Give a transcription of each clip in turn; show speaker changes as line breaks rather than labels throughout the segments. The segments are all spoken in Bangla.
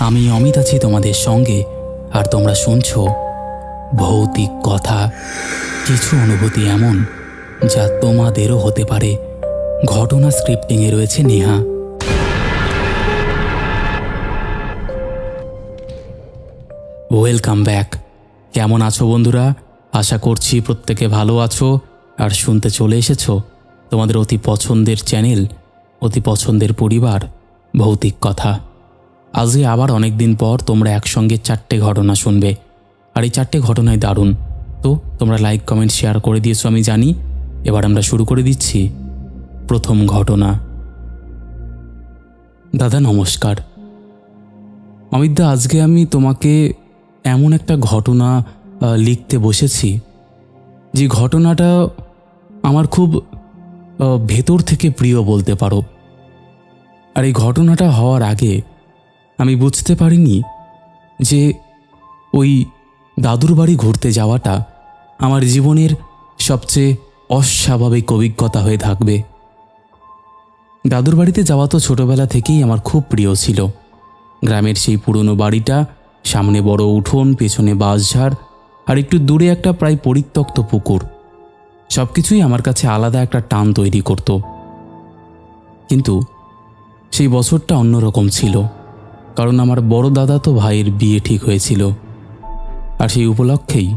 আমি অমিত আছি তোমাদের সঙ্গে, আর তোমরা শুনছো ভৌতিক কথা। কিছু অনুভূতি এমন যা তোমাদেরও হতে পারে। ঘটনা স্ক্রিপ্টিংয়ে রয়েছে নেহা। Welcome back. কেমন আছো বন্ধুরা? আশা করছি প্রত্যেকে ভালো আছো আর শুনতে চলে এসেছো তোমাদের অতি পছন্দের চ্যানেল, অতি পছন্দের পরিবার, ভৌতিক কথা। আজকে আবার অনেক দিন পর তোমরা একসঙ্গে 4টে ঘটনা শুনবে, আর এই 4টে ঘটনায় দারুণ। তো তোমরা লাইক, কমেন্ট, শেয়ার করে দিয়েছো আমি জানি। এবার আমরা শুরু করে দিচ্ছি। প্রথম ঘটনা। দাদা নমস্কার। অমিতদা, আজকে আমি তোমাকে এমন একটা ঘটনা লিখতে বসেছি যে ঘটনাটা আমার খুব ভেতর থেকে প্রিয় বলতে পারো। আর এই ঘটনাটা হওয়ার আগে আমি বুঝতে পারিনি যে ওই দাদুর বাড়ি ঘুরতে যাওয়াটা আমার জীবনের সবচেয়ে অস্বাভাবিক অভিজ্ঞতা হয়ে থাকবে। দাদুর বাড়িতে যাওয়া তো ছোটবেলা থেকেই আমার খুব প্রিয় ছিল। গ্রামের সেই পুরনো বাড়িটা, সামনে বড় উঠোন, পেছনে বাঁশঝাড়, আর একটু দূরে একটা প্রায় পরিত্যক্ত পুকুর, সব কিছুই আমার কাছে আলাদা একটা টান তৈরি করত। কিন্তু সেই বছরটা অন্যরকম ছিল, কারণ আমার বড় দাদা তো ভাইয়ের বিয়ে ঠিক হয়েছিল। আর সেই উপলক্ষেই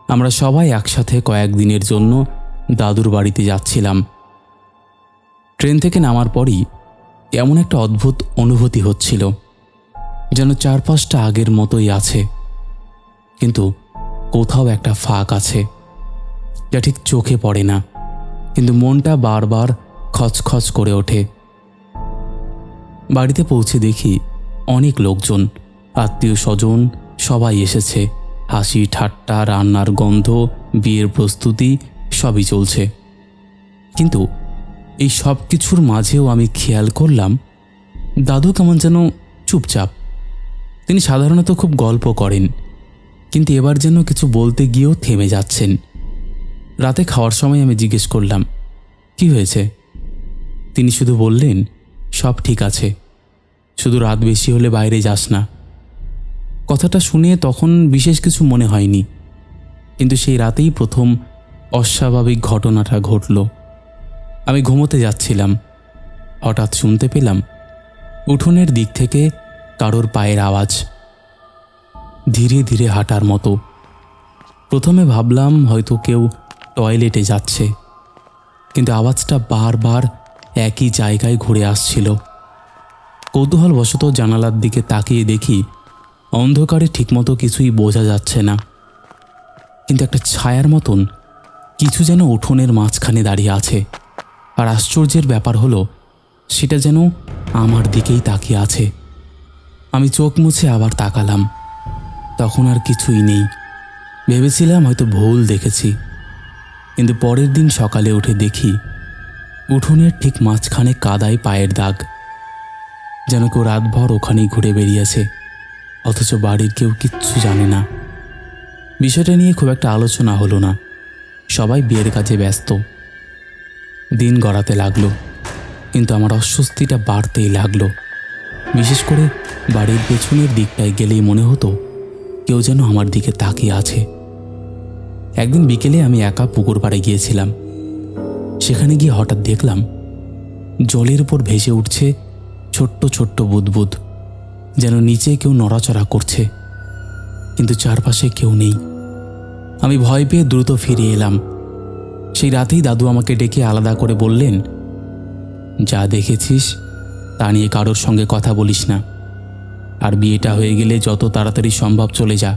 আমরা সবাই একসাথে কয়েকদিনের জন্য দাদুর বাড়িতে যাচ্ছিলাম। ট্রেন থেকে নামার পরই এমন একটা অদ্ভুত অনুভূতি হচ্ছিল, যেন চারপাশটা আগের মতোই আছে, কিন্তু কোথাও একটা ফাঁক আছে যা ঠিক চোখে পড়ে না, কিন্তু মনটা বারবার খচখচ করে ওঠে। বাড়িতে পৌঁছে দেখি অনেক লোকজন, আত্মীয় স্বজন সবাই এসেছে। হাসি ঠাট্টা, রান্নার গন্ধ, বিয়ের প্রস্তুতি সবই চলছে। কিন্তু এই সব কিছুর মাঝেও আমি খেয়াল করলাম দাদু কেমন যেন চুপচাপ। তিনি সাধারণত খুব গল্প করেন, কিন্তু এবার যেন কিছু বলতে গিয়েও থেমে যাচ্ছেন। রাতে খাওয়ার সময় আমি জিজ্ঞেস করলাম, কি হয়েছে? তিনি শুধু বললেন, সব ঠিক আছে, শুধু রাত বেশি হলে বাইরে যাস না। কথাটা শুনে তখন বিশেষ কিছু মনে হয়নি, কিন্তু সেই রাতেই প্রথম অস্বাভাবিক ঘটনাটা ঘটল। আমি ঘুমোতে যাচ্ছিলাম, হঠাৎ শুনতে পেলাম উঠোনের দিক থেকে কারোর পায়ের আওয়াজ, ধীরে ধীরে হাঁটার মতো। প্রথমে ভাবলাম হয়তো কেউ টয়লেটে যাচ্ছে, কিন্তু আওয়াজটা বারবার একই জায়গায় ঘুরে আসছিল। কৌতূহলবশত জানালার দিকে তাকিয়ে দেখি অন্ধকারে ঠিকমতো কিছুই বোঝা যাচ্ছে না, কিন্তু একটা ছায়ার মতন কিছু যেন উঠোনের মাঝখানে দাঁড়িয়ে আছে। আর আশ্চর্যের ব্যাপার হলো সেটা যেন আমার দিকেই তাকিয়ে আছে। আমি চোখ মুছে আবার তাকালাম, তখন আর কিছুই নেই। ভেবেছিলাম হয়তো ভুল দেখেছি, কিন্তু পরের দিন সকালে উঠে দেখি উঠোনের ঠিক মাঝখানে কাদায় পায়ের দাগ, যেন কেউ রাতভর ওখানেই ঘুরে বেরিয়েছে, অথচ বাড়ির কেউ কিচ্ছু জানে না। বিষয়টা নিয়ে খুব একটা আলোচনা হলো না, সবাই বিয়ের কাজে ব্যস্ত। দিন গড়াতে লাগলো, কিন্তু আমার অস্বস্তিটা বাড়তেই লাগলো। বিশেষ করে বাড়ির পেছনের দিকটায় গেলেই মনে হতো কেউ যেন আমার দিকে তাকিয়ে আছে। একদিন বিকেলে আমি একা পুকুর পাড়ে গিয়েছিলাম। সেখানে গিয়ে হঠাৎ দেখলাম জলের উপর ভেসে উঠছে ছোট্ট ছোট্ট বুদবুদ, যেন নিচে কেউ নড়াচড়া করছে, কিন্তু চারপাশে কেউ নেই। আমি ভয় পেয়ে দ্রুত ফিরে এলাম। সেই রাতেই দাদু আমাকে ডেকে আলাদা করে বললেন, যা দেখেছিস তা নিয়ে কারোর সঙ্গে কথা বলিস না, আর বিয়েটা হয়ে গেলে যত তাড়াতাড়ি সম্ভব চলে যা।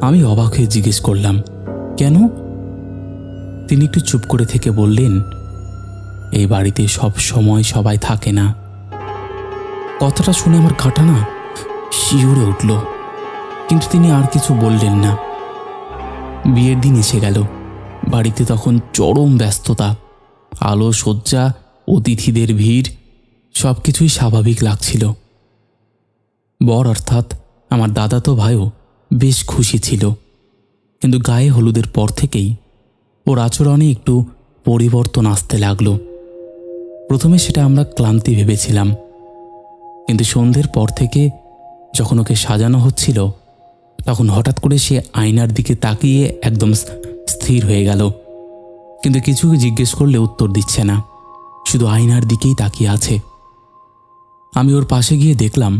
আমি অবাক হয়ে জিজ্ঞেস করলাম, কেন? তিনি একটু চুপ করে থেকে বললেন, এই বাড়িতে সব সময় সবাই থাকে না। কথাটা শুনে আমার কাঁটা না শিউরে উঠল, কিন্তু তিনি আর কিছু বললেন না। বিয়ের দিন এসে গেল। বাড়িতে তখন চরম ব্যস্ততা, আলো সজ্জা, অতিথিদের ভিড়, সব কিছুই স্বাভাবিক লাগছিল। বর অর্থাৎ আমার দাদাতো ভাইও বেশ খুশি ছিল, কিন্তু গায়ে হলুদের পর থেকেই ওর আচরণে একটু পরিবর্তন আসতে লাগলো। প্রথমে সেটা আমরা ক্লান্তি ভেবেছিলাম, কিন্তু সন্ধ্যের পর থেকে যখন ওকে সাজানো হচ্ছিল তখন হঠাৎ করে সে আয়নার দিকে তাকিয়ে একদম স্থির হয়ে গেল। কিন্তু কিছু জিজ্ঞেস করলে উত্তর দিচ্ছে না, শুধু আয়নার দিকেই তাকিয়ে আছে। আমি ওর পাশে গিয়ে দেখলাম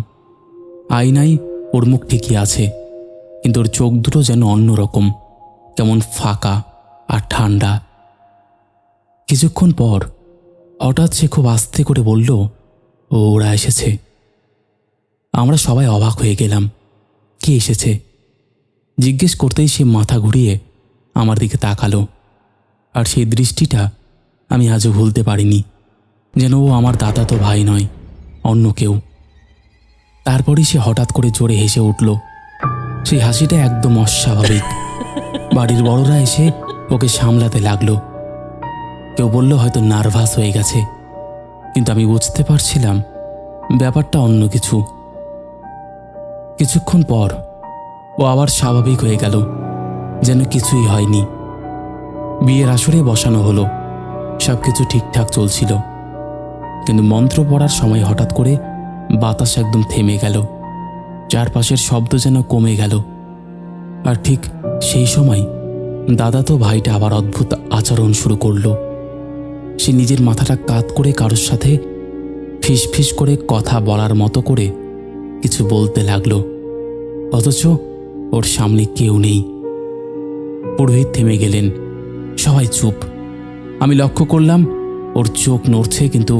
আয়নায় ওর মুখ ঠিকই আছে, কিন্তু ওর চোখ দুটো যেন অন্যরকম, কেমন ফাঁকা আর ঠান্ডা। কিছুক্ষণ পর হঠাৎ সে খুব আস্তে করে বলল, ওরা এসেছে। আমরা সবাই অবাক হয়ে গেলাম, কে এসেছে? জিজ্ঞেস করতেই সে মাথা ঘুরিয়ে আমার দিকে তাকালো, আর সেই দৃষ্টিটা আমি আজও ভুলতে পারিনি, যেন ও আমার দাদাতো ভাই নয়, অন্য কেউ। তারপরই সে হঠাৎ করে জোরে হেসে উঠল। সেই হাসিটা একদম অস্বাভাবিক। বাড়ির বড়রা এসে ওকে সামলাতে লাগলো। কেউ বলল হয়তো নার্ভাস হয়ে গেছে, কিন্তু আমি বুঝতে পারছিলাম ব্যাপারটা অন্য কিছু। কিছুক্ষণ পর ও আবার স্বাভাবিক হয়ে গেল, যেন কিছুই হয়নি। বিয়ের আসরে বসানো হলো, সব কিছু ঠিকঠাক চলছিল, কিন্তু মন্ত্র পড়ার সময় হঠাৎ করে বাতাস একদম থেমে গেল, চারপাশের শব্দ যেন কমে গেল। আর ঠিক সেই সময় দাদাতো ভাইটা আবার অদ্ভুত আচরণ শুরু করলো। সে নিজের মাথাটা কাত করে কারোর সাথে ফিস ফিস করে কথা বলার মতো করে কিছু বলতে লাগলো, অথচ ওর সামনে কেউ নেই। পুরোহিত থেমে গেলেন, সবাই চুপ। আমি লক্ষ্য করলাম ওর চোখ নড়ছে, কিন্তু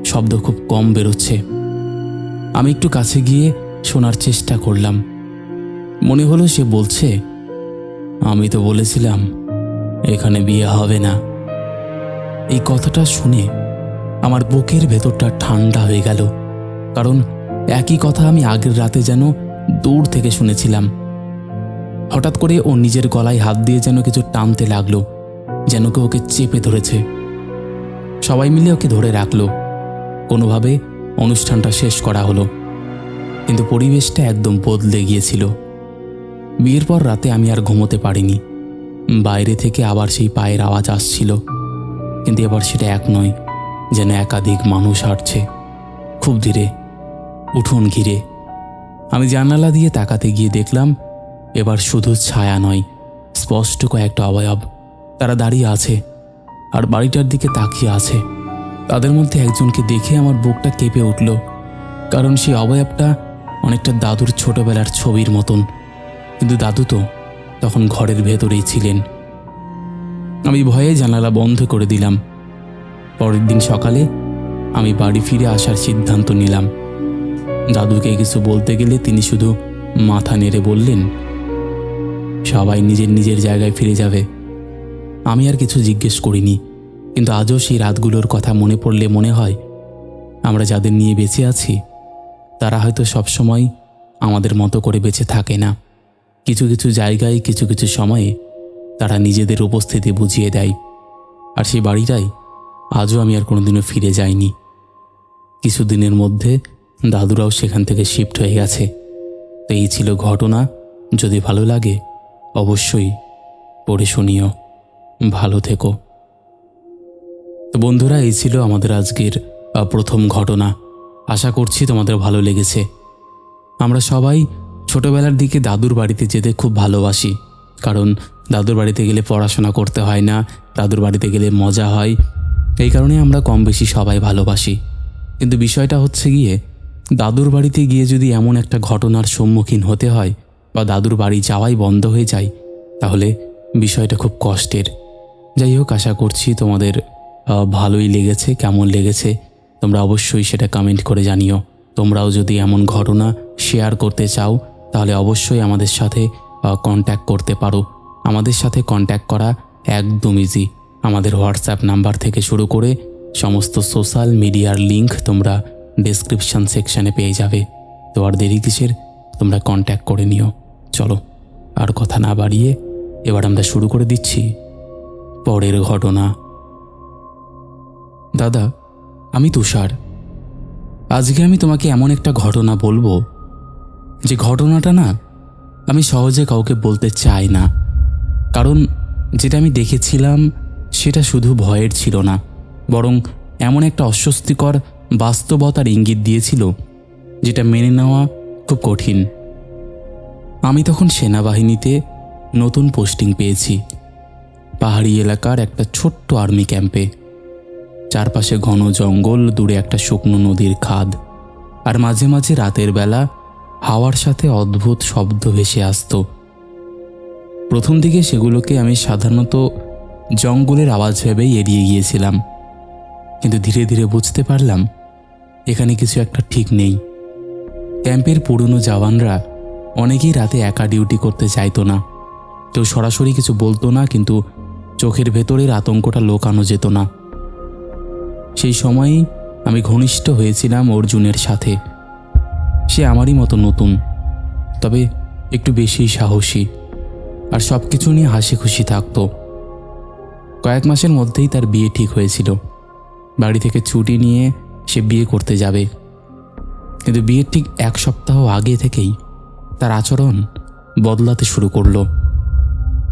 শব্দ খুব কম বেরোচ্ছে। আমি একটু কাছে গিয়ে শোনার চেষ্টা করলাম। মনে হলো সে বলছে, আমি তো বলেছিলাম এখানে বিয়ে হবে না। এই কথাটা শুনে আমার বুকের ভেতরটা ঠান্ডা হয়ে গেল, কারণ একই কথা আমি আগের রাতে যেন দূর থেকে শুনেছিলাম। হঠাৎ করে ও নিজের গলায় হাত দিয়ে যেন কিছু টানতে লাগলো, যেন কেউ ওকে চেপে ধরেছে। সবাই মিলে ওকে ধরে রাখলো। কোনোভাবে অনুষ্ঠানটা শেষ করা হলো, কিন্তু পরিবেশটা একদম বদলে গিয়েছিল। বিয়ের পর রাতে আমি আর ঘুমোতে পারিনি। বাইরে থেকে আবার সেই পায়ের আওয়াজ আসছিল, কিন্তু এবার সেটা এক নয়, যেন একাধিক মানুষ হাঁটছে খুব ধীরে, উঠোন ঘিরে। আমি জানালা দিয়ে তাকাতে গিয়ে দেখলাম এবার শুধু ছায়া নয়, স্পষ্ট কয়েকটা অবয়ব। তারা দাঁড়িয়ে আছে আর বাড়িটার দিকে তাকিয়ে আছে। তাদের মধ্যে একজনকে দেখে আমার বুকটা কেঁপে উঠল, কারণ সেই অবয়বটা অনেকটা দাদুর ছোটবেলার ছবির মতন, কিন্তু দাদু তো তখন ঘরের ভেতরেই ছিলেন। আমি ভয়ে জানালা বন্ধ করে দিলাম। পরের দিন সকালে আমি বাড়ি ফিরে আসার সিদ্ধান্ত নিলাম। দাদুকে কিছু বলতে গেলে তিনি শুধু মাথা নেড়ে বললেন, সবাই নিজের নিজের জায়গায় ফিরে যাবে। আমি আর কিছু জিজ্ঞেস করিনি, কিন্তু আজও সেই রাতগুলোর কথা মনে পড়লে মনে হয় আমরা যাদের নিয়ে বেঁচে আছি তারা হয়তো সবসময় আমাদের মতো করে বেঁচে থাকে না। কিছু কিছু জায়গায় কিছু কিছু সময়ে তারা নিজেদের উপস্থিতি বুঝিয়ে দেয়। আর সেই বাড়িটাই আজও আমি আর কোনোদিনও ফিরে যাইনি। কিছুদিনের মধ্যে দাদুরাও সেখান থেকে শিফট হয়ে গেছে। তো এই ছিল ঘটনা। যদি ভালো লাগে অবশ্যই পড়ে শুনিও। ভালো থেকো। তো বন্ধুরা, এই ছিল আমাদের আজকের প্রথম ঘটনা। আশা করছি তোমাদের ভালো লেগেছে। আমরা সবাই ছোটবেলার দিকে দাদুর বাড়িতে যেতে খুব ভালোবাসি, কারণ দাদুর বাড়িতে গেলে পড়াশোনা করতে হয় না, দাদুর বাড়িতে গেলে মজা হয়। এই কারণে আমরা কম বেশি সবাই ভালোবাসি। কিন্তু বিষয়টা হচ্ছে গিয়ে, দাদুর বাড়িতে গিয়ে যদি এমন একটা ঘটনার সম্মুখীন হতে হয় বা দাদুর বাড়ি যাওয়াই বন্ধ হয়ে যায়, তাহলে বিষয়টা খুব কষ্টের। যাই হোক, আশা করছি তোমাদের ভালোই লেগেছে। কেমন লেগেছে তোমরা অবশ্যই সেটা কমেন্ট করে জানিও। তোমরাও যদি এমন ঘটনা শেয়ার করতে চাও তাহলে অবশ্যই আমাদের সাথে কন্ট্যাক্ট করতে পারো। আমাদের সাথে কন্ট্যাক্ট করা একদম ইজি। আমাদের হোয়াটসঅ্যাপ নাম্বার থেকে শুরু করে সমস্ত সোশ্যাল মিডিয়ার লিংক তোমরা ডেসক্রিপশন সেকশানে পেয়ে যাবে। তো আর দেরি কিসের, তোমরা কন্ট্যাক্ট করে নিও। চলো আর কথা না বাড়িয়ে এবার আমরা শুরু করে দিচ্ছি পরের ঘটনা। দাদা, আমি তুষার। আজকে আমি তোমাকে এমন একটা ঘটনা বলবো যে ঘটনাটা না আমি সহজে কাউকে বলতে চাই না, কারণ যেটা আমি দেখেছিলাম সেটা শুধু ভয়ের ছিল না, বরং এমন একটা অস্বস্তিকর বাস্তবতার ইঙ্গিত দিয়েছিল যেটা মেনে নেওয়া খুব খুব কঠিন। আমি তখন সেনাবাহিনীতে নতুন পোস্টিং পেয়েছি, পাহাড়ি এলাকার একটা ছোট্ট আর্মি ক্যাম্পে। চারপাশে ঘন জঙ্গল, দূরে একটা শুকনো নদীর খাদ, আর মাঝে মাঝে রাতের বেলা হাওয়ার সাথে অদ্ভুত শব্দ ভেসে আসতো। প্রথম দিকে সেগুলোকে আমি সাধারণত জঙ্গলের আওয়াজ ভেবেই এড়িয়ে গিয়েছিলাম, কিন্তু ধীরে ধীরে বুঝতে পারলাম এখানে কিছু একটা ঠিক নেই। ক্যাম্পের পুরনো জওয়ানরা অনেকেই রাতে একা ডিউটি করতে চাইতো না। কেউ সরাসরি কিছু বলতো না, কিন্তু চোখের ভেতরের আতঙ্কটা লোকানো যেত না। সেই সময়েই আমি ঘনিষ্ঠ হয়েছিলাম অর্জুনের সাথে। সে আমারই মতো নতুন, তবে একটু বেশি সাহসী, আর সব কিছু নিয়ে হাসি খুশি থাকত। কয়েক মাসের মধ্যেই তার বিয়ে ঠিক হয়েছিল। বাড়ি থেকে ছুটি নিয়ে সে বিয়ে করতে যাবে, কিন্তু বিয়ের ঠিক এক সপ্তাহ আগে থেকেই তার আচরণ বদলাতে শুরু করলো।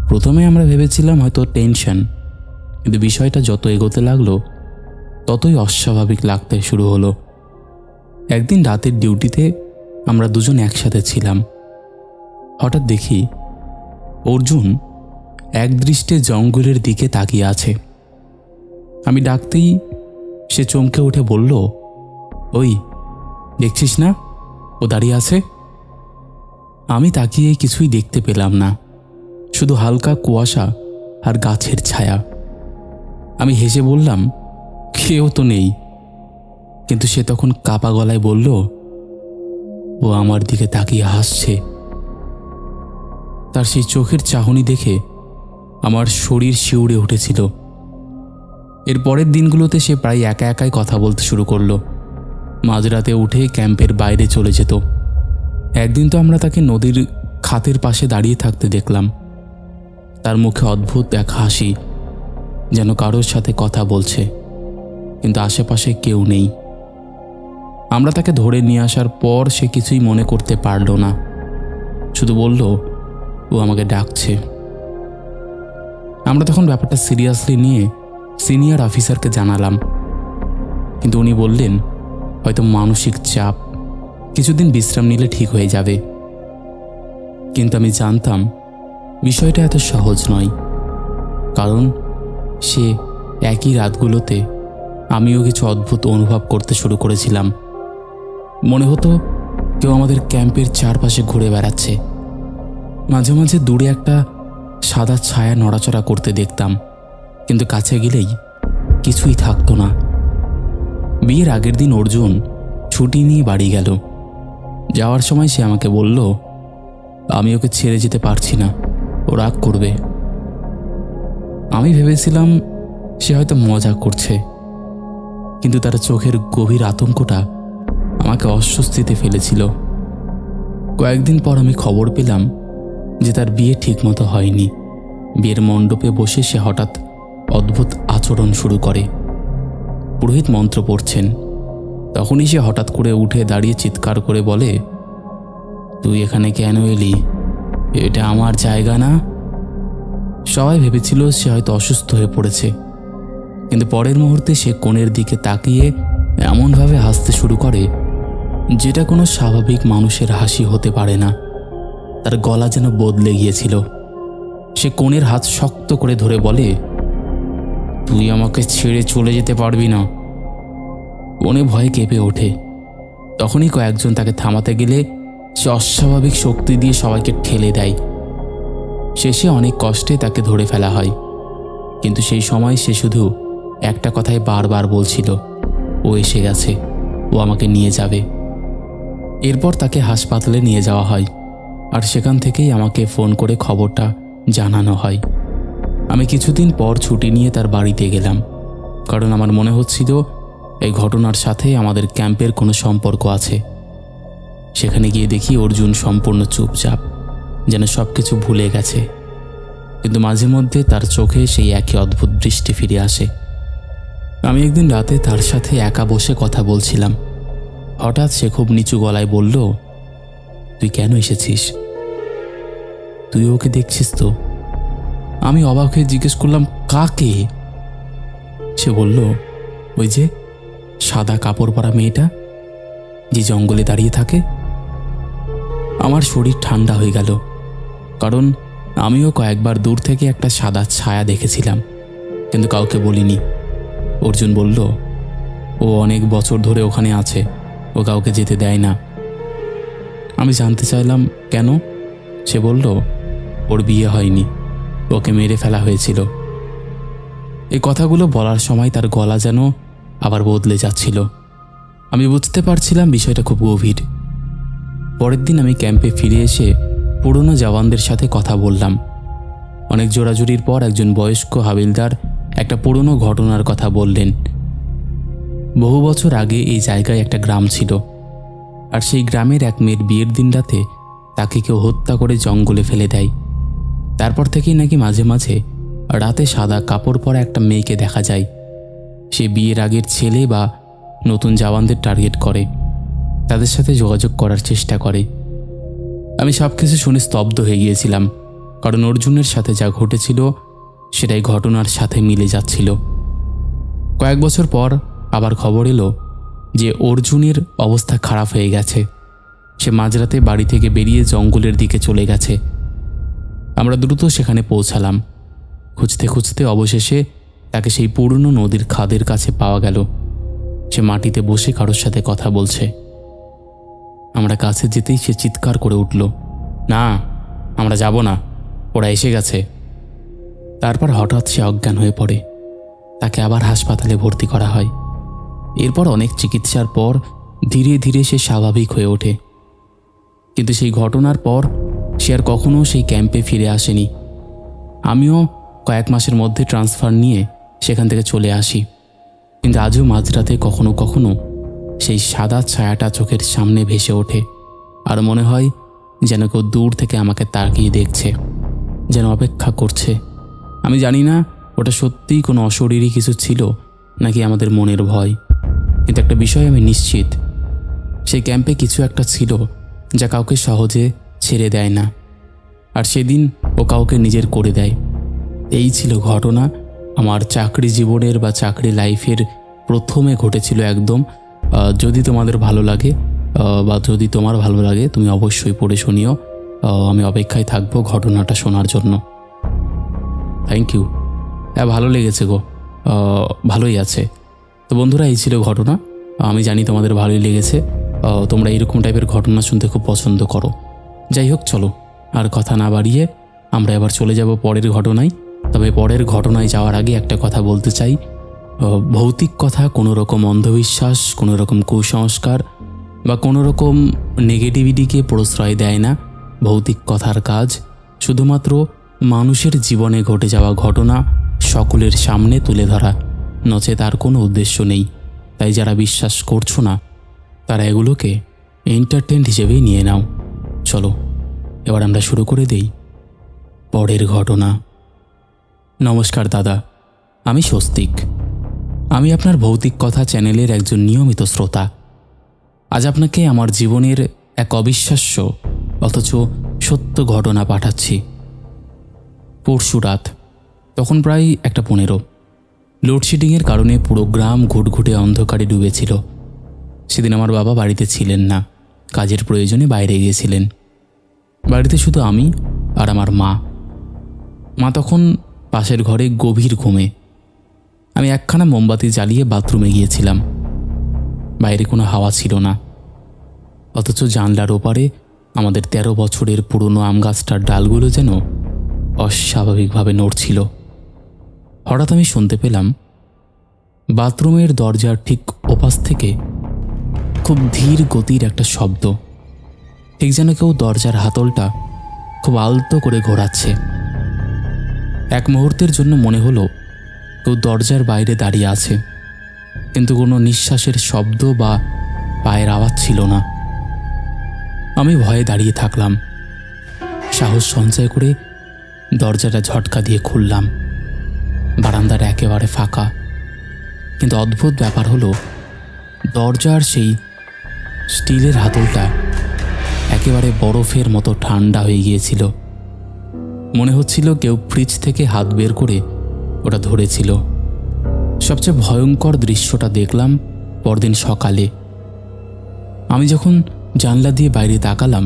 প্রথমে আমরা ভেবেছিলাম হয়তো টেনশন, কিন্তু বিষয়টা যত এগোতে লাগলো ততই অস্বাভাবিক লাগতে শুরু হলো। একদিন রাতের ডিউটিতে আমরা দুজন একসাথে ছিলাম। হঠাৎ দেখি অর্জুন একদৃষ্টে জঙ্গলের দিকে তাকিয়ে আছে। আমি ডাকতেই সে চমকে উঠে বলল, ওই দেখছিস না, ও দাঁড়িয়ে আছে। আমি তাকিয়ে কিছুই দেখতে পেলাম না, শুধু হালকা কুয়াশা আর গাছের ছায়া। আমি হেসে বললাম, কেউ তো নেই। কিন্তু সে তখন কাপা গলায় বলল, ও আমার দিকে তাকিয়ে হাসছে। তার সেই চোখের চাহনি দেখে আমার শরীর শিউরে উঠেছিল। এর পরের দিনগুলোতে সে প্রায় একা একাই কথা বলতে শুরু করলো। মাঝরাতে উঠে ক্যাম্পের বাইরে চলে যেত। একদিন তো আমরা তাকে নদীর খাতের পাশে দাঁড়িয়ে থাকতে দেখলাম। তার মুখে অদ্ভুত এক হাসি, যেন কারোর সাথে কথা বলছে, কিন্তু আশেপাশে কেউ নেই। আমরা তাকে ধরে নিয়ে আসার পর সে কিছুই মনে করতে পারল না, শুধু বলল, ও আমাকে ডাকছে। আমরা তখন ব্যাপারটা সিরিয়াসলি নিয়ে সিনিয়র অফিসারকে জানালাম, কিন্তু উনি বললেন হয়তো মানসিক চাপ, কিছুদিন বিশ্রাম নিলে ঠিক হয়ে যাবে। কিন্তু আমি জানতাম বিষয়টা এত সহজ নয়, কারণ সে একই রাতগুলোতে আমিও কিছু অদ্ভুত অনুভব করতে শুরু করেছিলাম। মনে হতো কেউ আমাদের ক্যাম্পের চারপাশে ঘুরে বেড়াচ্ছে। মাঝে মাঝে দূরে একটা সাদা ছায়া নড়াচড়া করতে দেখতাম, কিন্তু কাছে গেলেই কিছুই থাকতো না। বিয়ের আগের দিন অর্জুন ছুটি নিয়ে বাড়ি গেল। যাওয়ার সময় সে আমাকে বলল, আমি ওকে ছেড়ে যেতে পারছি না, ও রাগ করবে। আমি ভেবেছিলাম সে হয়তো মজা করছে, কিন্তু তার চোখের গভীর আতঙ্কটা আমাকে অস্বস্তিতে ফেলেছিল। কয়েকদিন পর আমি খবর পেলাম যে তার বিয়ে ঠিকমতো হয়নি। বিয়ের মণ্ডপে বসে সে হঠাৎ অদ্ভুত আচরণ শুরু করে। পুরোহিত মন্ত্র পড়ছেন, তখনই সে হঠাৎ করে উঠে দাঁড়িয়ে চিৎকার করে বলে, তুই এখানে কেন এলি? এটা আমার জায়গা না। সবাই ভেবেছিল সে হয়তো অসুস্থ হয়ে পড়েছে, কিন্তু পরের মুহূর্তে সে কোণের দিকে তাকিয়ে এমনভাবে হাসতে শুরু করে যেটা কোনো স্বাভাবিক মানুষের হাসি হতে পারে না। তার গলা যেন বদলে গিয়েছিল। সে কোণের হাত শক্ত করে ধরে বলে, তুই আমাকে ছেড়ে চলে যেতে পারবি না। কোণে ভয়ে কেঁপে ওঠে। তখনই কয়েকজন তাকে থামাতে গেলে সে অস্বাভাবিক শক্তি দিয়ে সবাইকে ঠেলে দেয়। শেষে অনেক কষ্টে তাকে ধরে ফেলা হয়, কিন্তু সেই সময় সে শুধু একটা কথাই বারবার বলছিল, ও এসে গেছে, ও আমাকে নিয়ে যাবে। এরপর তাকে হাসপাতালে নিয়ে যাওয়া হয়, আর সেখান থেকেই আমাকে ফোন করে খবরটা জানানো হয়। আমি কিছুদিন পর ছুটি নিয়ে তার বাড়িতে গেলাম, কারণ আমার মনে হচ্ছিল এই ঘটনার সাথে আমাদের ক্যাম্পের কোনো সম্পর্ক আছে। সেখানে গিয়ে দেখি অর্জুন সম্পূর্ণ চুপচাপ, যেন সব কিছু ভুলে গেছে, কিন্তু মাঝে মধ্যে তার চোখে সেই একই অদ্ভুত দৃষ্টি ফিরে আসে। আমি একদিন রাতে তার সাথে একা বসে কথা বলছিলাম। হঠাৎ সে খুব নিচু গলায় বলল, তুই কেন এসেছিস? তুই ওকে দেখছিস তো? আমি অবাক হয়ে জিজ্ঞেস করলাম, কাকে? সে বলল, ওই যে সাদা কাপড় পরা মেয়েটা, যে জঙ্গলে দাঁড়িয়ে থাকে। আমার শরীর ঠান্ডা হয়ে গেল, কারণ আমিও কয়েকবার দূর থেকে একটা সাদা ছায়া দেখেছিলাম, কিন্তু কাউকে বলিনি। অর্জুন বলল, ও অনেক বছর ধরে ওখানে আছে, ও কাউকে যেতে দেয় না। আমি জানতে চাইলাম কেন। সে বলল, ওর বিয়ে হয়নি, ওকে মেরে ফেলা হয়েছিল। এই কথাগুলো বলার সময় তার গলা যেন আবার বদলে যাচ্ছিল। আমি বুঝতে পারছিলাম বিষয়টা খুব গভীর। পরের দিন আমি ক্যাম্পে ফিরে এসে পুরনো জওয়ানদের সাথে কথা বললাম। অনেক জোরাজুরির পর একজন বয়স্ক হাবিলদার একটা পুরনো ঘটনার কথা বললেন। বহু বছর আগে এই জায়গায় একটা গ্রাম ছিল, আর সেই গ্রামের এক মেয়ের বিয়ের দিন রাতে তাকে কেউ হত্যা করে জঙ্গলে ফেলে দেয়। তারপর থেকেই নাকি মাঝে মাঝে রাতে সাদা কাপড় পরা একটা মেয়েকে দেখা যায়। সে বিয়ের আগের ছেলে বা নতুন জওয়ানদের টার্গেট করে, তাদের সাথে যোগাযোগ করার চেষ্টা করে। আমি সব কিছু শুনে স্তব্ধ হয়ে গিয়েছিলাম, কারণ অর্জুনের সাথে যা ঘটেছিল সেটাই ঘটনার সাথে মিলে যাচ্ছিল। কয়েক বছর পর আবার খবর এলো যে অর্জুনের অবস্থা খারাপ হয়ে গেছে। সে মাঝরাতে বাড়ি থেকে বেরিয়ে জঙ্গলের দিকে চলে গেছে। আমরা দ্রুত সেখানে পৌঁছালাম। খুঁজতে খুঁজতে অবশেষে তাকে সেই পুরনো নদীর খাদের কাছে পাওয়া গেল। সে মাটিতে বসে কারোর সাথে কথা বলছে। আমরা কাছে যেতেই সে চিৎকার করে উঠল, না, আমরা যাব না, ওরা এসে গেছে। তারপর হঠাৎ সে অজ্ঞান হয়ে পড়ে। তাকে আবার হাসপাতালে ভর্তি করা হয়। এরপর অনেক চিকিৎসার পর ধীরে ধীরে সে স্বাভাবিক হয়ে ওঠে। কিন্তু সেই ঘটনার পর সে আর কখনো সেই ক্যাম্পে ফিরে আসেনি। আমিও কয়েক মাসের মধ্যে ট্রান্সফার নিয়ে সেখান থেকে চলে আসি। কিন্তু আজও মাঝরাতে কখনো কখনো সেই সাদা ছায়াটা চোখের সামনে ভেসে ওঠে, আর মনে হয় যেন কেউ দূর থেকে আমাকে তাকিয়ে দেখছে, যেন অপেক্ষা করছে। আমি জানি না ওটা সত্যিই কোনো অশরীরী কিছু ছিল নাকি আমাদের মনের ভয়, কিন্তু একটা বিষয় আমি নিশ্চিত, সেই ক্যাম্পে কিছু একটা ছিল যা কাউকে সহজে ছেড়ে দেয় না, আর সেদিন ও কাউকে নিজের করে দেয়। এই ছিল ঘটনা আমার চাকরি জীবনের বা চাকরি লাইফের প্রথমে ঘটেছিল একদম। যদি তোমাদের ভালো লাগে বা যদি তোমার ভালো লাগে তুমি অবশ্যই পড়ে শুনিও। আমি অপেক্ষায় থাকবো ঘটনাটা শোনার জন্য। Thank you. হ্যাঁ, ভালো লেগেছে গো, ভালোই আছে। তো বন্ধুরা, এই ছিল ঘটনা। আমি জানি তোমাদের ভালোই লেগেছে। তোমরা এরকম টাইপের ঘটনা শুনতে খুব পছন্দ করো। যাই হোক, চলো আর কথা না বাড়িয়ে আমরা এবার চলে যাব পরের ঘটনায়। তবে পরের ঘটনায় যাওয়ার আগে একটা কথা বলতে চাই। ভৌতিক কথা কোনো রকম অন্ধবিশ্বাস, কোনো রকম কুসংস্কার বা কোনো রকম নেগেটিভিটিকে প্রশ্রয় দেয় না। ভৌতিক কথার কাজ শুধুমাত্র মানুষের জীবনে ঘটে যাওয়া ঘটনা সকলের সামনে তুলে ধরা, নচেত তার কোনো উদ্দেশ্য নেই। তাই যারা বিশ্বাস করছো না তারা এগুলোকে এন্টারটেইনমেন্ট হিসেবেই নিয়ে নাও। চলো এবার আমরা শুরু করে দেই পরের ঘটনা। নমস্কার দাদা, আমি স্বস্তিক। আমি আপনার ভৌতিক কথা চ্যানেলের একজন নিয়মিত শ্রোতা। আজ আপনাকে আমার জীবনের এক অবিশ্বাস্য অথচ সত্য ঘটনা পাঠাচ্ছি। পরশু রাত, তখন প্রায় 1:15। লোডশেডিংয়ের কারণে পুরো গ্রাম ঘুটঘুটে অন্ধকারে ডুবেছিল। সেদিন আমার বাবা বাড়িতে ছিলেন না, কাজের প্রয়োজনে বাইরে গিয়েছিলেন। বাড়িতে শুধু আমি আর আমার মা। মা তখন পাশের ঘরে গভীর ঘুমে। আমি একখানা মোমবাতি জ্বালিয়ে বাথরুমে গিয়েছিলাম। বাইরে কোনো হাওয়া ছিল না, অথচ জানলার ওপারে আমাদের 13 বছরের পুরনো আম গাছটার ডালগুলো যেন অস্বাভাবিকভাবে নড়ছিল। হঠাৎ আমি শুনতে পেলাম বাথরুমের দরজার ঠিক ওপাশ থেকে খুব ধীর গতির একটা শব্দ, ঠিক যেন কেউ দরজার হাতলটা খুব আলতো করে ঘোরাচ্ছে। এক মুহূর্তের জন্য মনে হলো কেউ দরজার বাইরে দাঁড়িয়ে আছে, কিন্তু কোনো নিঃশ্বাসের শব্দ বা পায়ের আওয়াজ ছিল না। আমি ভয়ে দাঁড়িয়ে থাকলাম। সাহস সঞ্চয় করে দরজাটা ঝটকা দিয়ে খুললাম। বারান্দাটা একেবারে ফাঁকা, কিন্তু অদ্ভুত ব্যাপার হলো দরজার সেই স্টিলের হাতলটা একেবারে বরফের মতো ঠান্ডা হয়ে গিয়েছিল। মনে হচ্ছিল কেউ ফ্রিজ থেকে হাত বের করে ওটা ধরেছিল। সবচেয়ে ভয়ঙ্কর দৃশ্যটা দেখলাম পরদিন সকালে। আমি যখন জানলা দিয়ে বাইরে তাকালাম,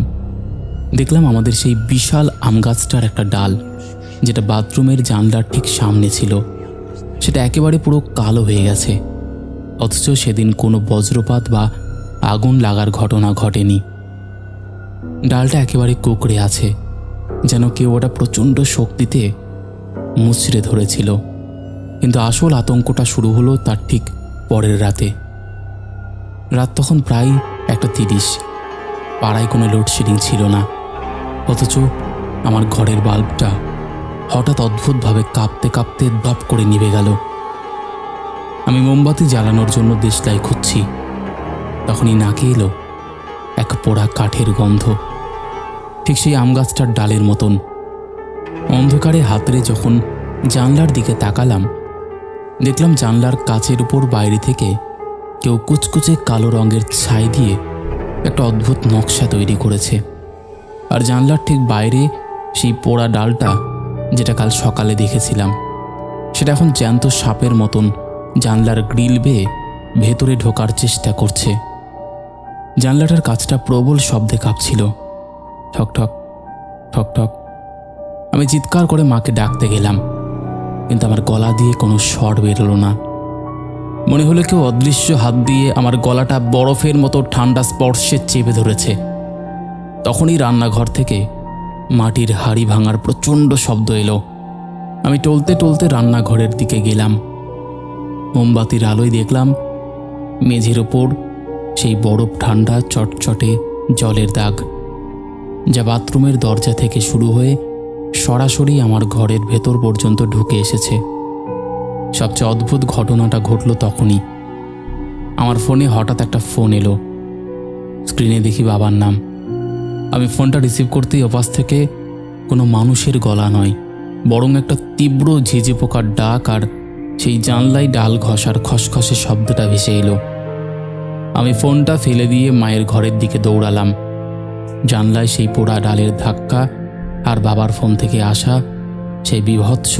দেখলাম আমাদের সেই বিশাল আম গাছটার একটা ডাল, যেটা বাথরুমের জানলার ঠিক সামনে ছিল, সেটা একেবারে পুরো কালো হয়ে গেছে। অথচ সেদিন কোনো বজ্রপাত বা আগুন লাগার ঘটনা ঘটেনি। ডালটা একেবারে কুঁকড়ে আছে, যেন কেউ ওটা প্রচণ্ড শক্তিতে মুচড়ে ধরেছিল। কিন্তু আসল আতঙ্কটা শুরু হলো তার ঠিক পরের রাতে। রাত তখন প্রায় 1:30। পাড়ায় কোনো লোডশেডিং ছিল না, অথচ আমার ঘরের বাল্বটা হঠাৎ অদ্ভুতভাবে কাঁপতে কাঁপতে দপ করে নিভে গেল। আমি মোমবাতি জ্বালানোর জন্য দেশলাই খুঁজছি, তখনই নাকে এলো এক পোড়া কাঠের গন্ধ, ঠিক সেই আম গাছটার ডালের মতন। অন্ধকারে হাতড়ে যখন জানলার দিকে তাকালাম, দেখলাম জানলার কাচের উপর বাইরে থেকে কেউ কুচকুচে কালো রঙের ছাই দিয়ে একটা অদ্ভুত নকশা তৈরি করেছে। আর জানলার ঠিক বাইরে সেই পোড়া ডালটা, যেটা কাল সকালে দেখেছিলাম, সেটা এখন জ্যান্ত সাপের মতন জানলার গ্রিল বেয়ে ভেতরে ঢোকার চেষ্টা করছে। জানলাটার কাচটা প্রবল শব্দে কাঁপছিল, ঠক ঠক ঠক ঠক। আমি চিৎকার করে মাকে ডাকতে গেলাম, কিন্তু আমার গলা দিয়ে কোনো স্বর বেরোলো না। মনে হলো কেউ অদৃশ্য হাত দিয়ে আমার গলাটা বরফের মতো ঠান্ডা স্পর্শে চেপে ধরেছে। তখনই রান্নাঘর থেকে মাটির হাঁড়ি ভাঙার প্রচণ্ড শব্দ এলো। আমি টলতে টলতে রান্নাঘরের দিকে গেলাম। মোমবাতির আলোয় দেখলাম মেঝের ওপর সেই বরফ ঠান্ডা চটচটে জলের দাগ, যা বাথরুমের দরজা থেকে শুরু হয়ে সরাসরি আমার ঘরের ভেতর পর্যন্ত ঢুকে এসেছে। সবচেয়ে অদ্ভুত ঘটনাটা ঘটল তখনই। আমার ফোনে হঠাৎ একটা ফোন এলো। স্ক্রিনে দেখি বাবার নাম। আমি ফোনটা রিসিভ করতেই ওপাশ থেকে কোনো মানুষের গলা নয়, বরং একটা তীব্র ঝিঝে পোকার ডাক আর সেই জানলায় ডাল ঘষার খসখসে শব্দটা ভেসে এলো। আমি ফোনটা ফেলে দিয়ে মায়ের ঘরের দিকে দৌড়ালাম। জানলায় সেই পোড়া ডালের ধাক্কা আর বাবার ফোন থেকে আসা সেই বীভৎস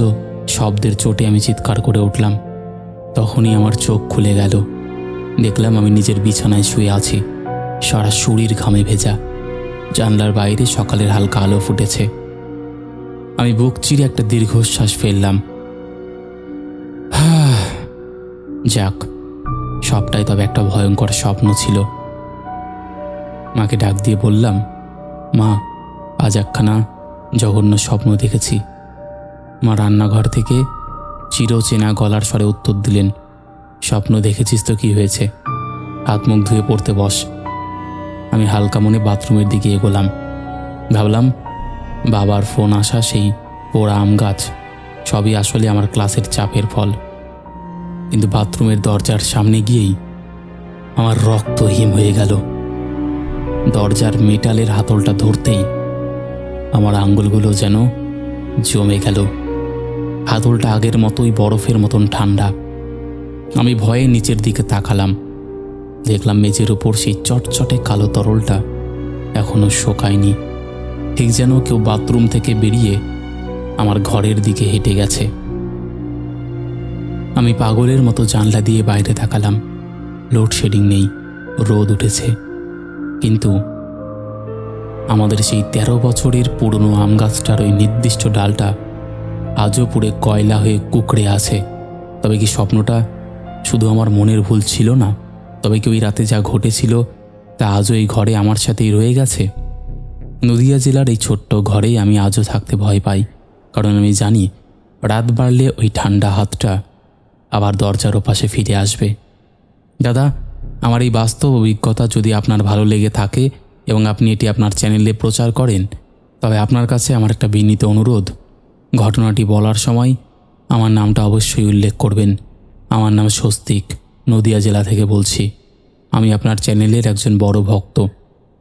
শব্দের চোটে আমি চিৎকার করে উঠলাম। তখনই আমার চোখ খুলে গেল। দেখলাম আমি নিজের বিছানায় শুয়ে আছি, সারা শরীর ঘামে ভেজা। জানলার বাইরে সকালের হালকা আলো ফুটেছে। আমি বুক চিরে একটা দীর্ঘশ্বাস ফেললাম। যাক, সবটাই তবে একটা ভয়ঙ্কর স্বপ্ন ছিল। মাকে ডাক দিয়ে বললাম, মা, আজ একখানা জঘন্য স্বপ্ন দেখেছি। মা রান্নাঘর থেকে চিরচেনা গলার স্বরে উত্তর দিলেন, স্বপ্ন দেখেছিস তো কি হয়েছে, হাত মুখ ধুয়ে পড়তে বস। আমি হালকা মনে বাথরুমের দিকে এগোলাম। ভাবলাম বাবার ফোন আসা, সেই পোড়া আম গাছ, সবই আসলে আমার ক্লাসের চাপের ফল। কিন্তু বাথরুমের দরজার সামনে গিয়েই আমার রক্ত হিম হয়ে গেল। দরজার মেটালের হাতলটা ধরতেই আমার আঙ্গুলগুলো যেন জমে গেল। হাতলটা আগের মতোই বরফের মতন ঠান্ডা। আমি ভয়ে নিচের দিকে তাকালাম। দেখলাম মেঝের উপর সেই চটচটে কালো তরলটা এখনো শোকায়নি, ঠিক যেন কেউ বাথরুম থেকে বেরিয়ে আমার ঘরের দিকে হেঁটে গেছে। আমি পাগলের মতো জানলা দিয়ে বাইরে তাকালাম। লোডশেডিং নেই, রোদ উঠেছে, কিন্তু আমাদের সেই 13 বছরের পুরনো আম গাছটার ওই নির্দিষ্ট ডালটা আজও পুড়ে কয়লা হয়ে কুঁকড়ে আছে। তবে কি স্বপ্নটা শুধু আমার মনের ভুল ছিল না? তবে কি ওই রাতে যা ঘটেছিল তা আজও এই ঘরে আমার সাথেই রয়ে গেছে? নদিয়া জেলার এই ছোট্ট ঘরেই আমি আজও থাকতে ভয় পাই, কারণ আমি জানি রাত বাড়লে ওই ঠান্ডা হাতটা আবার দরজার ওপাশে ফিরে আসবে। দাদা, আমার এই বাস্তব অভিজ্ঞতা যদি আপনার ভালো লেগে থাকে এবং আপনি এটি আপনার চ্যানেলে প্রচার করেন, তবে আপনার কাছে আমার একটা বিনীত অনুরোধ, ঘটনাটি বলার সময় আমার নামটা অবশ্যই উল্লেখ করবেন। আমার নাম স্বস্তিক, নদিয়া জেলা থেকে বলছি। আমি আপনার চ্যানেলের একজন বড় ভক্ত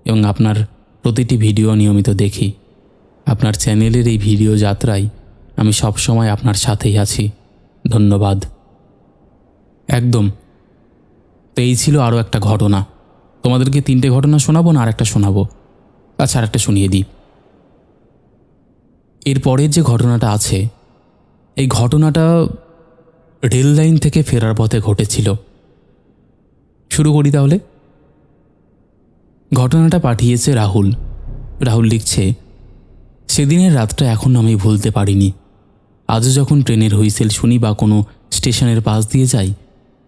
এবং আপনার প্রতিটি ভিডিও নিয়মিত দেখি। আপনার চ্যানেলের এই ভিডিও যাত্রায় আমি সবসময় আপনার সাথেই আছি। ধন্যবাদ। একদম। তো এই ছিল আরও একটা ঘটনা। তোমাদেরকে 3টে ঘটনা শোনাবো না আরেকটা শোনাবো? আচ্ছা, আরেকটা শুনিয়ে দিই। এরপরের যে ঘটনাটা আছে, এই ঘটনাটা রেল লাইন থেকে ফেরার পথে ঘটেছিল। শুরু করি তাহলে। ঘটনাটা পাঠিয়েছে রাহুল। রাহুল লিখছে, সেদিনের রাতটা এখনও আমি ভুলতে পারিনি। আজও যখন ট্রেনের হুইসেল শুনি বা কোনো স্টেশনের পাশ দিয়ে যাই,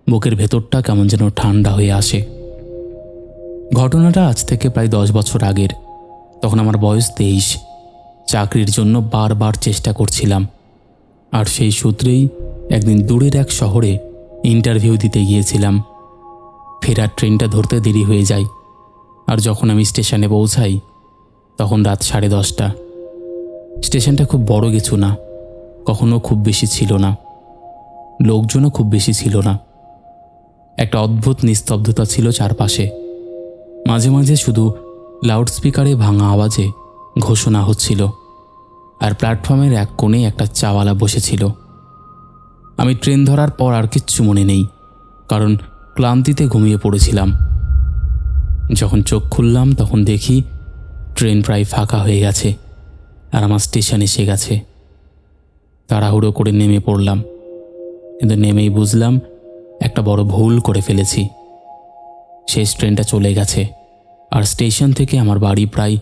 বুকের ভেতরটা কেমন যেন ঠান্ডা হয়ে আসে। ঘটনাটা আজ থেকে প্রায় 10 বছর আগের। তখন আমার বয়স 23। চাকরির জন্য বারবার চেষ্টা করছিলাম, আর সেই সূত্রেই একদিন দূরের এক শহরে ইন্টারভিউ দিতে গিয়েছিলাম। ফেরার ট্রেনটা ধরতে দেরি হয়ে যায়, আর যখন আমি স্টেশনে পৌঁছাই তখন রাত 10:30। স্টেশনটা খুব বড় কিছু না, কখনো খুব বেশি ছিল না, লোকজনও খুব বেশি ছিল না। একটা অদ্ভুত নিস্তব্ধতা ছিল চারপাশে। মাঝে মাঝে শুধু লাউডস্পিকারে ভাঙা আওয়াজে ঘোষণা হচ্ছিল, আর প্ল্যাটফর্মের এক কোণে একটা চাওয়ালা বসেছিল। আমি ট্রেন ধরার পর আর কিচ্ছু মনে নেই, কারণ ক্লান্তিতে ঘুমিয়ে পড়েছিলাম। যখন চোখ খুললাম তখন দেখি ট্রেন প্রায় ফাঁকা হয়ে গেছে, আর আমার স্টেশন এসে গেছে। তাড়াহুড়ো করে নেমে পড়লাম, কিন্তু নেমেই বুঝলাম একটা বড় ভুল করে ফেলেছি। শেষ ট্রেনটা চলে গেছে, আর স্টেশন থেকে আমার বাড়ি প্রায়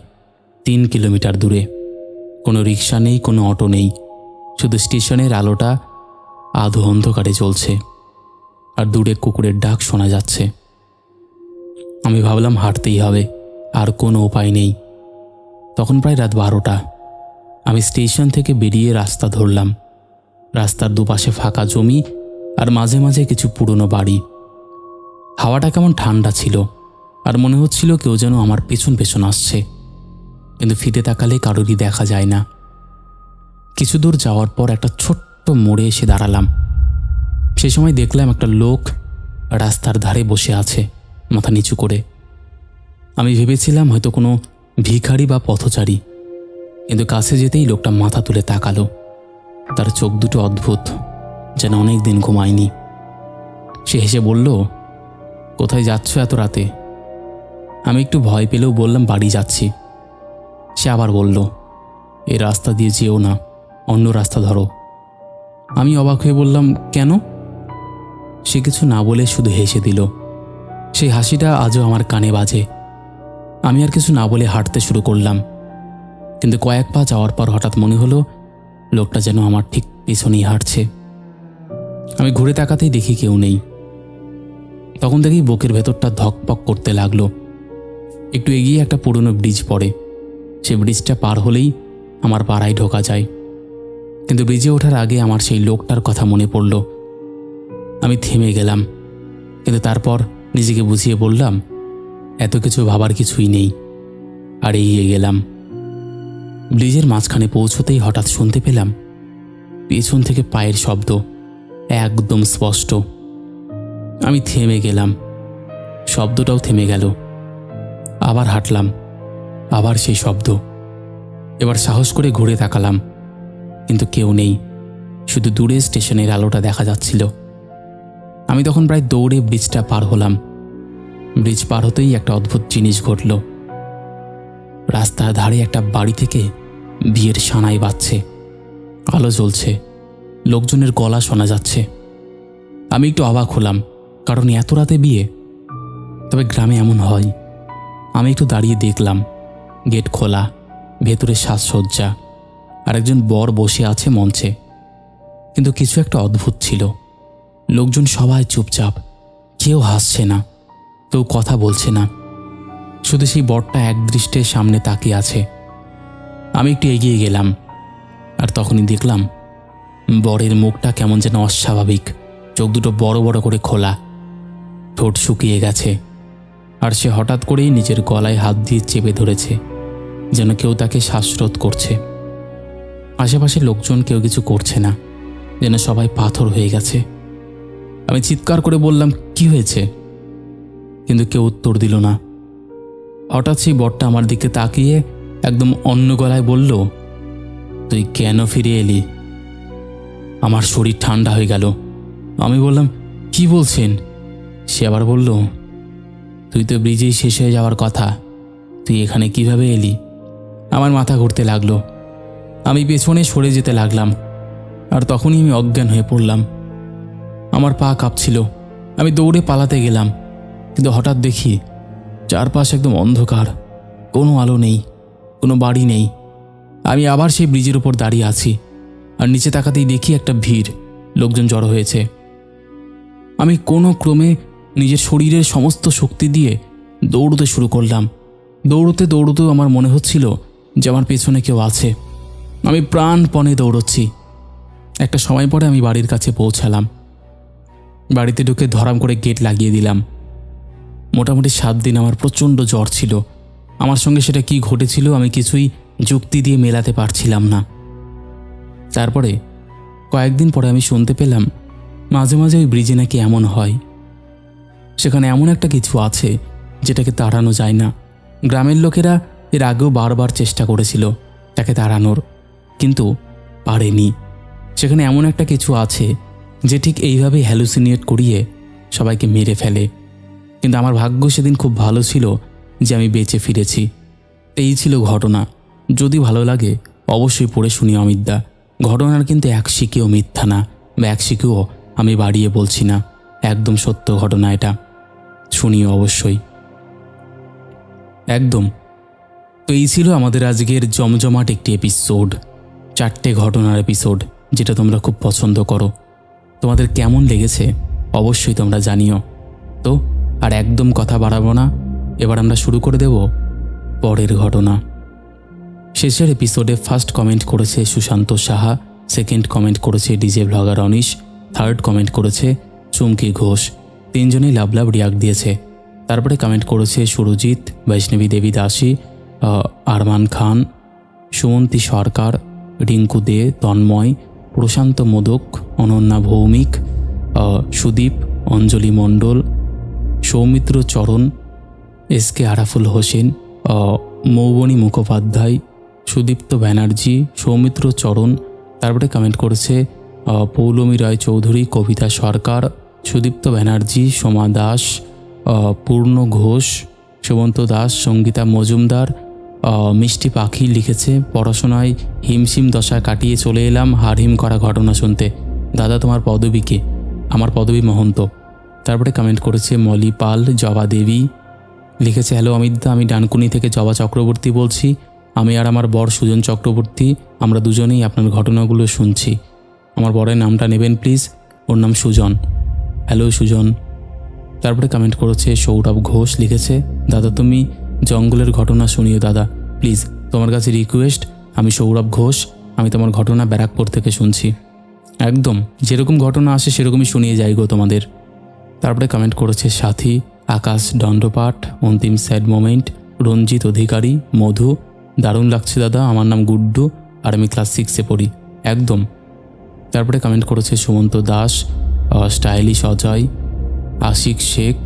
3 কিলোমিটার দূরে। কোনো রিক্সা নেই, কোনো অটো নেই, শুধু স্টেশনের আলোটা আধো অন্ধকারে জ্বলছে, আর দূরে কুকুরের ডাক শোনা যাচ্ছে। আমি ভাবলাম হাঁটতেই হবে, আর কোনো উপায় নেই। তখন প্রায় রাত 12টা। আমি স্টেশন থেকে বেরিয়ে রাস্তা ধরলাম। রাস্তার দুপাশে ফাঁকা জমি, আর মাঝে মাঝে কিছু পুরনো বাড়ি। হাওয়াটা কেমন ঠান্ডা ছিল, আর মনে হচ্ছিল কেউ যেন আমার পেছন পেছন আসছে, কিন্তু ফিরে তাকালে কারোরই দেখা যায় না। কিছু দূর যাওয়ার পর একটা ছোট্ট মোড়ে এসে দাঁড়ালাম। সে সময় দেখলাম একটা লোক রাস্তার ধারে বসে আছে, মাথা নিচু করে। আমি ভেবেছিলাম হয়তো কোনো ভিখারি বা পথচারী, কিন্তু কাছে যেতেই লোকটা মাথা তুলে তাকালো। তার চোখ দুটো অদ্ভুত, যেন অনেক দিন ঘুমায়নি। সে হেসে বলল, কোথায় যাচ্ছ এত রাতে? আমি একটু ভয় পেলেও বললাম, বাড়ি যাচ্ছি। সে আবার বলল, এই রাস্তা দিয়ে যেও না, অন্য রাস্তা ধরো। আমি অবাক হয়ে বললাম, কেন? সে কিছু না বলে শুধু হেসে দিল। সেই হাসিটা আজও আমার কানে বাজে। আমি আর কিছু না বলে হাঁটতে শুরু করলাম, কিন্তু কয়েক পা যাওয়ার পর হঠাৎ মনে হলো লোকটা যেন আমার ঠিক পিছনেই হাঁটছে। আমি ঘুরে তাকাতেই দেখি কেউ নেই। তখন দেখি বুকের ভেতরটা ধকপক করতে লাগলো। একটু এগিয়ে একটা পুরনো ব্রিজ পড়ে। সে ব্রিজটা পার হলেই আমার পাড়ায় ঢোকা যায়, কিন্তু ব্রিজে ওঠার আগে আমার সেই লোকটার কথা মনে পড়ল। আমি থেমে গেলাম, কিন্তু তারপর নিজেকে বুঝিয়ে বললাম, এত কিছু ভাবার কিছুই নেই, আর এগিয়ে গেলাম। ব্রিজের মাঝখানে পৌঁছতেই হঠাৎ শুনতে পেলাম পেছন থেকে পায়ের শব্দ, একদম স্পষ্ট। আমি থেমে গেলাম, শব্দটাও থেমে গেল। আবার হাঁটলাম, আবার সেই শব্দ। এবার সাহস করে ঘুরে তাকালাম, কিন্তু কেউ নেই, শুধু দূরে স্টেশনের আলোটা দেখা যাচ্ছিল। আমি তখন প্রায় দৌড়ে ব্রিজটা পার হলাম। ব্রিজ পার হতেই একটা অদ্ভুত জিনিস ঘটল। রাস্তার ধারে একটা বাড়ি থেকে বিয়ের সানাই বাজছে, আলো জ্বলছে, লোকজনের গলা শোনা যাচ্ছে। আমি একটু অবাক হলাম, কারণ এত রাতে বিয়ে। তবে গ্রামে এমন হয়। আমি একটু দাঁড়িয়ে দেখলাম, গেট খোলা, ভেতরে সাজসজ্জা, আর একজন বর বসে আছে মঞ্চে। কিন্তু কিছু একটা অদ্ভুত ছিল। লোকজন সবাই চুপচাপ, কেউ হাসছে না, কেউ কথা বলছে না, শুধু সেই বরটা একদৃষ্টে সামনে তাকিয়ে আছে। আমি একটু এগিয়ে গেলাম, আর তখনই দেখলাম বরের মুখটা কেমন যেন অস্বাভাবিক। চোখ দুটো বড় বড় করে খোলা, ঠোঁট শুকিয়ে গেছে, আর সে হঠাৎ করেই নিজের গলায় হাত দিয়ে চেপে ধরেছে, যেন কেউ তাকে শ্বাসরোধ করছে। আশেপাশে লোকজন কেউ কিছু করছে না, যেন সবাই পাথর হয়ে গেছে। আমি চিৎকার করে বললাম, কি হয়েছে? কিন্তু কেউ উত্তর দিল না। হঠাৎ সেই বরটা আমার দিকে তাকিয়ে একদম অন্য গলায় বলল, তুই কেন ফিরে এলি? আমার শরীর ঠান্ডা হয়ে গেল। আমি বললাম, কি বলছেন? সে আবার বলল, তুই তো ব্রিজেই শেষ হয়ে যাওয়ার কথা, তুই এখানে কিভাবে এলি? আমার মাথা ঘুরতে লাগলো। আমি পেছনে সরে যেতে লাগলাম, আর তখনই আমি অজ্ঞান হয়ে পড়লাম। আমার পা কাঁপছিল। আমি দৌড়ে পালাতে গেলাম, কিন্তু হঠাৎ দেখি চারপাশ একদম অন্ধকার, কোনো আলো নেই, কোনো বাড়ি নেই। আমি আবার সেই ব্রিজের ওপর দাঁড়িয়ে আছি, আর নিচে তাকাতেই দেখি একটা ভিড়, লোকজন জড়ো হয়েছে। আমি কোনো ক্রমে নিজের শরীরের সমস্ত শক্তি দিয়ে দৌড়তে শুরু করলাম। দৌড়তে দৌড়তেও আমার মনে হচ্ছিল যে আমার পেছনে কেউ আছে। আমি প্রাণপণে দৌড়চ্ছি। একটা সময় পরে আমি বাড়ির কাছে পৌঁছালাম। বাড়িতে ঢুকে ধরাম করে গেট লাগিয়ে দিলাম। মোটামুটি 7 দিন আমার প্রচণ্ড জ্বর ছিল। আমার সঙ্গে সেটা কি ঘটেছিল আমি কিছুই যুক্তি দিয়ে মেলাতে পারছিলাম না। তারপরে কয়েকদিন পরে আমি শুনতে পেলাম মাঝে মাঝে ওই ব্রিজে নাকি এমন হয়। সেখানে এমন একটা কিছু আছে যেটাকে তাড়ানো যায় না। গ্রামের লোকেরা এর আগেও বারবার চেষ্টা করেছিল তাকে তাড়ানোর, কিন্তু পারেনি। সেখানে এমন একটা কিছু আছে যে ঠিক এইভাবেই হ্যালুসিনেট করিয়ে সবাইকে মেরে ফেলে। কিন্তু আমার ভাগ্য সেদিন খুব ভালো ছিল যে আমি বেঁচে ফিরেছি। এই ছিল ঘটনা। যদি ভালো লাগে অবশ্যই পড়ে শুনিও অমিতদা। ঘটনার কিন্তু এক শিকেও মিথ্যা না, বা এক শিকেও আমি বাড়িয়ে বলছি না, একদম সত্য ঘটনা এটা। শুনিও অবশ্যই, একদম। তো এই ছিল আমাদের আজকের জমজমাট একটি এপিসোড, 4টে ঘটনার এপিসোড, যেটা তোমরা খুব পছন্দ করো। তোমাদের কেমন লেগেছে অবশ্যই তোমরা জানিও। তো আর একদম কথা বাড়াবো না, এবার আমরা শুরু করে দেব পরের ঘটনা। শেষের এপিসোডে ফার্স্ট কমেন্ট করেছে সুশান্ত সাহা, সেকেন্ড কমেন্ট করেছে DJ blogger Anish, third comment করেছে চুমকি ঘোষ। 3 জনেই লাভ লাভ রিয়াক্ট দিয়েছে। তারপরে কমেন্ট করেছে সুরজিৎ, বৈষ্ণবী দেবী দাসী, আরমান খান, সুমন্তী সরকার, রিঙ্কু দে, তন্ময়, প্রশান্ত মোদক, অনন্যা ভৌমিক, সুদীপ, অঞ্জলি মণ্ডল, সৌমিত্র চরণ, এসকে আরাফুল হোসেন, মৌবনী মুখোপাধ্যায়, সুদীপ্ত ব্যানার্জি, সৌমিত্র চরণ। তারপরে কমেন্ট করেছে পৌলমী রায় চৌধুরী, কবিতা সরকার, সুদীপ্ত ব্যানার্জি, সোমা দাস, পূর্ণ ঘোষ, সুমন্ত দাস, সঙ্গীতা মজুমদার, মিষ্টি পাখি লিখেছে পড়াশোনায় হিমশিম দশা কাটিয়ে চলে এলাম হাড়হিম করা ঘটনা শুনতে। দাদা তোমার পদবী কে? আমার পদবী মহন্ত। তারপরে কমেন্ট করেছে মলি পাল, জবা দেবী লিখেছে হ্যালো অমিতদা, আমি ডানকুনি থেকে জবা চক্রবর্তী বলছি। আমি আর আমার বর সুজন চক্রবর্তী, আমরা দুজনেই আপনার ঘটনাগুলো শুনছি। আমার বরের নামটা নেবেন প্লিজ, ওর নাম সুজন। হ্যালো সুজন। তারপরে কমেন্ট করেছে সৌরভ ঘোষ, লিখেছে দাদা তুমি জঙ্গলের ঘটনা শুনিও দাদা প্লিজ, তোমার কাছে রিকোয়েস্ট। আমি সৌরভ ঘোষ, আমি তোমার ঘটনা ব্যারাকপুর থেকে শুনছি। একদম যেরকম ঘটনা আসে সেরকমই শুনিয়ে যাই গো তোমাদের। তারপরে কমেন্ট করেছে সাথী, আকাশ দণ্ডপাঠ, অন্তিম স্যাড মোমেন্ট, রঞ্জিত অধিকারী, মধু। দারুণ লাগছে দাদা, আমার নাম গুড্ডু আর আমি ক্লাস 6-এ পড়ি। একদম। তারপরে কমেন্ট করেছে সুমন্ত দাস, স্টাইলিশ অজয়, আশিক শেখ,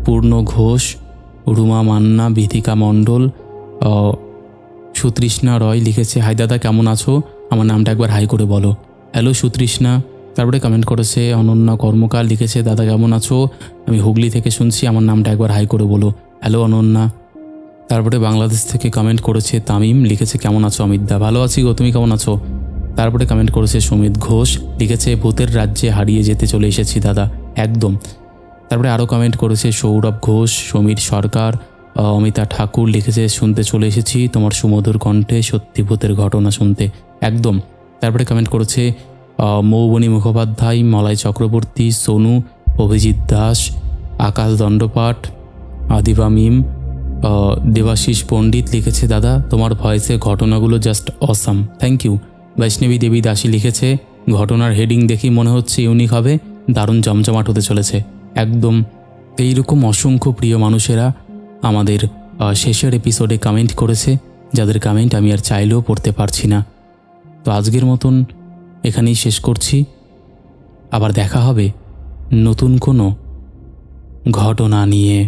পূর্ণ ঘোষ, রুমা মান্না, বিথিকা মণ্ডল, সুতৃষ্ণা রয় লিখেছে হাই দাদা কেমন আছো, আমার নামটা একবার হাই করে বলো। হ্যালো সুতৃষ্ণা। তারপরে কমেন্ট করেছে অনন্যা কর্মকার, লিখেছে দাদা কেমন আছো, আমি হুগলি থেকে শুনছি, আমার নামটা একবার হাই করে বলো। হ্যালো অনন্যা। তারপরে বাংলাদেশ থেকে কমেন্ট করেছে তামিম, লিখেছে কেমন আছো অমিতদা? ভালো আছি গো, তুমি কেমন আছো? তারপরে কমেন্ট করেছে সুমিত ঘোষ, লিখেছে ভূতের রাজ্যে হারিয়ে যেতে চলে এসেছি দাদা। একদম। তারপরে আরও কমেন্ট করেছে সৌরভ ঘোষ, সমীর সরকার, অমিতা ঠাকুর, লিখেছে শুনতে চলে এসেছি তোমার সুমধুর কণ্ঠে সত্যি ভূতের ঘটনা শুনতে। একদম। তারপরে কমেন্ট করেছে মৌবনী মুখোপাধ্যায়, মলয় চক্রবর্তী, সোনু, অভিজিৎ দাস, আকাশ দণ্ডপাঠ, আদিবা মিম, দেবাশিস পণ্ডিত, লিখেছে দাদা তোমার ভয়েসে ঘটনাগুলো জাস্ট অসাম, থ্যাংক ইউ। বৈষ্ণবী দেবী দাসী লিখেছে ঘটনার হেডিং দেখি মনে হচ্ছে ইউনিক হবে, দারুণ জমজমাট হতে চলেছে। একদম। এইরকম অসংখ্য প্রিয় মানুষেরা আমাদের শেষের এপিসোডে কমেন্ট করেছে, যাদের কমেন্ট আমি আর চাইলেও পড়তে পারছি না। তো আজকের মতন এখানেই শেষ করছি। আবার দেখা হবে নতুন কোনো ঘটনা নিয়ে।